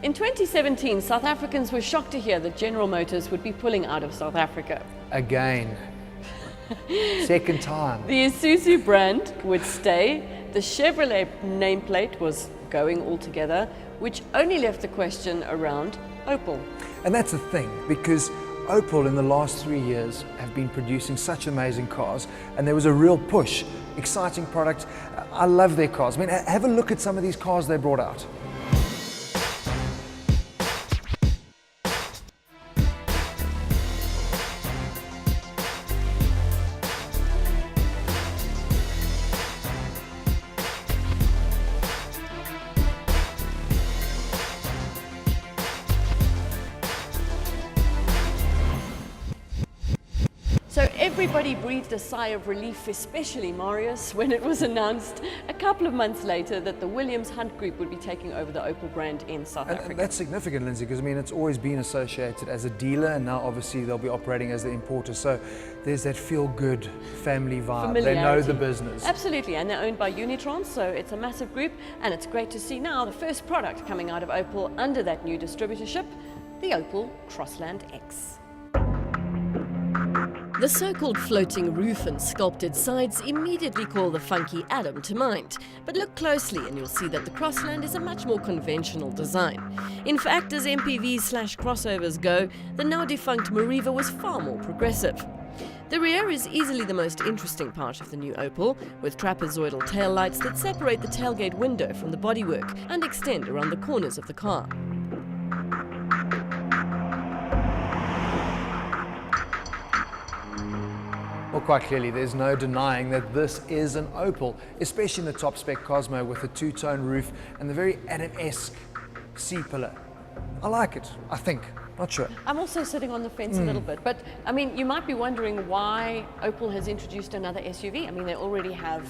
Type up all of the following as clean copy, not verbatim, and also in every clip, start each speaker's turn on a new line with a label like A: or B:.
A: In 2017, South Africans were shocked to hear that General Motors would be pulling out of South Africa.
B: Again. Second time.
A: The Isuzu brand would stay, the Chevrolet nameplate was going altogether, which only left the question around Opel.
B: And that's the thing, because Opel in the last 3 years have been producing such amazing cars, and there was a real push, exciting product. I love their cars. I mean, have a look at some of these cars they brought out.
A: So everybody breathed a sigh of relief, especially Marius, when it was announced a couple of months later that the Williams Hunt Group would be taking over the Opel brand in South Africa.
B: And that's significant, Lindsay, because I mean, it's always been associated as a dealer, and now obviously they'll be operating as the importer. So there's that feel-good family vibe. They know the business.
A: Absolutely, and they're owned by Unitrans, so it's a massive group, and it's great to see now the first product coming out of Opel under that new distributorship, the Opel Crossland X. The so-called floating roof and sculpted sides immediately call the funky Adam to mind. But look closely and you'll see that the Crossland is a much more conventional design. In fact, as MPVs/crossovers go, the now defunct Meriva was far more progressive. The rear is easily the most interesting part of the new Opel, with trapezoidal taillights that separate the tailgate window from the bodywork and extend around the corners of the car.
B: Well, quite clearly, there's no denying that this is an Opel, especially in the top spec Cosmo with the two-tone roof and the very Adam-esque C-pillar. I like it, I think. Not sure.
A: I'm also sitting on the fence a little bit, but I mean, you might be wondering why Opel has introduced another SUV. I mean, they already have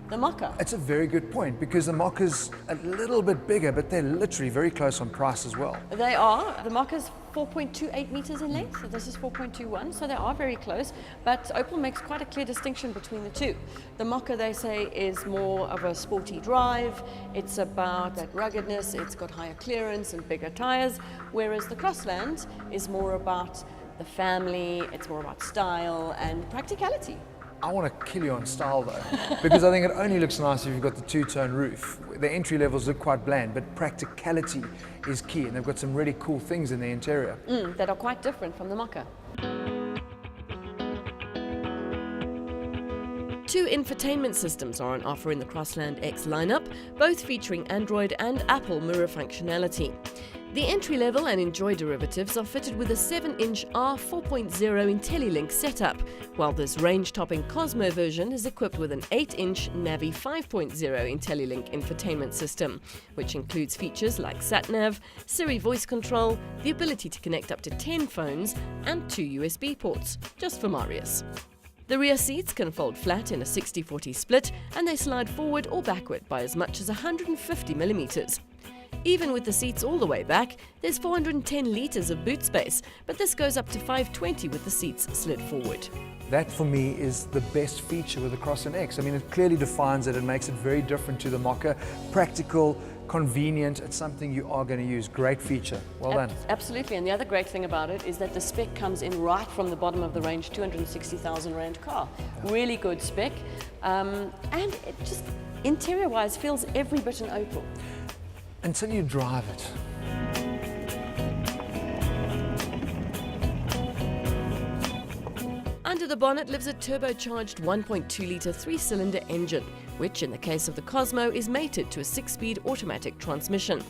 A: the Mokka.
B: It's a very good point, because the Mokka's a little bit bigger, but they're literally very close on price as well.
A: They are. The Mokka's 4.28 meters in length, so this is 4.21, so they are very close, but Opel makes quite a clear distinction between the two. The Mokka, they say, is more of a sporty drive, it's about that ruggedness, it's got higher clearance and bigger tires, whereas the Crossland is more about the family, it's more about style and practicality.
B: I want to kill you on style though, because I think it only looks nice if you've got the two-tone roof. The entry levels look quite bland, but practicality is key, and they've got some really cool things in the interior.
A: That are quite different from the Mokka. Two infotainment systems are on offer in the Crossland X lineup, both featuring Android and Apple mirror functionality. The entry-level and Enjoy derivatives are fitted with a 7-inch R4.0 IntelliLink setup, while this range-topping Cosmo version is equipped with an 8-inch Navi 5.0 IntelliLink infotainment system, which includes features like SatNav, Siri voice control, the ability to connect up to 10 phones, and 2 USB ports, just for Marius. The rear seats can fold flat in a 60-40 split, and they slide forward or backward by as much as 150 millimeters. Even with the seats all the way back, there's 410 litres of boot space, but this goes up to 520 with the seats slid forward.
B: That for me is the best feature with the Crossland X. I mean, it clearly defines it and makes it very different to the Mokka. Practical, convenient, it's something you are going to use. Great feature. Well done.
A: Absolutely, and the other great thing about it is that the spec comes in right from the bottom of the range, 260,000 Rand car. Really good spec, and it just interior-wise feels every bit an Opel.
B: Until you drive it.
A: Under the bonnet lives a turbocharged 1.2-litre 3-cylinder engine, which in the case of the Cosmo is mated to a 6-speed automatic transmission.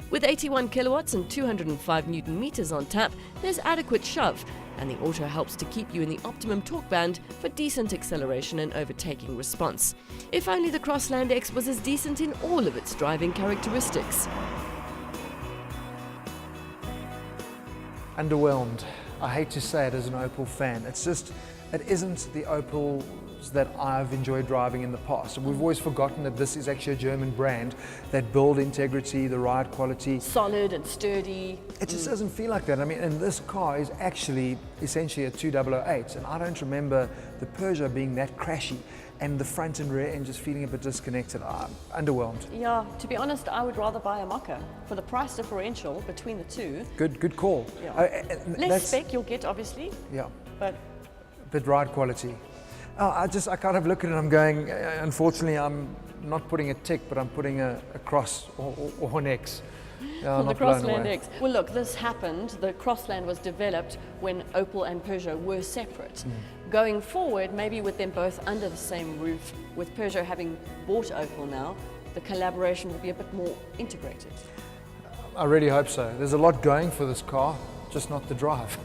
A: With 81 kilowatts and 205 Newton meters on tap, there's adequate shove, and the auto helps to keep you in the optimum torque band for decent acceleration and overtaking response. If only the Crossland X was as decent in all of its driving characteristics.
B: Underwhelmed. I hate to say it as an Opel fan. It's just it isn't the Opels that I've enjoyed driving in the past. We've always forgotten that this is actually a German brand that build integrity, the ride quality.
A: Solid and sturdy.
B: It just doesn't feel like that. I mean, and this car is actually essentially a 2008, and I don't remember the Peugeot being that crashy and the front and rear end just feeling a bit disconnected. I'm underwhelmed.
A: Yeah, to be honest, I would rather buy a Mokka for the price differential between the two.
B: Good call.
A: Yeah. Less spec you'll get, obviously.
B: Yeah.
A: But
B: ride quality. Oh, I kind of look at it and I'm going, unfortunately, I'm not putting a tick, but I'm putting a cross or an X.
A: well, the Crossland X. Well, look, this happened. The Crossland was developed when Opel and Peugeot were separate. Going forward, maybe with them both under the same roof, with Peugeot having bought Opel now, the collaboration will be a bit more integrated.
B: I really hope so. There's a lot going for this car, just not the drive.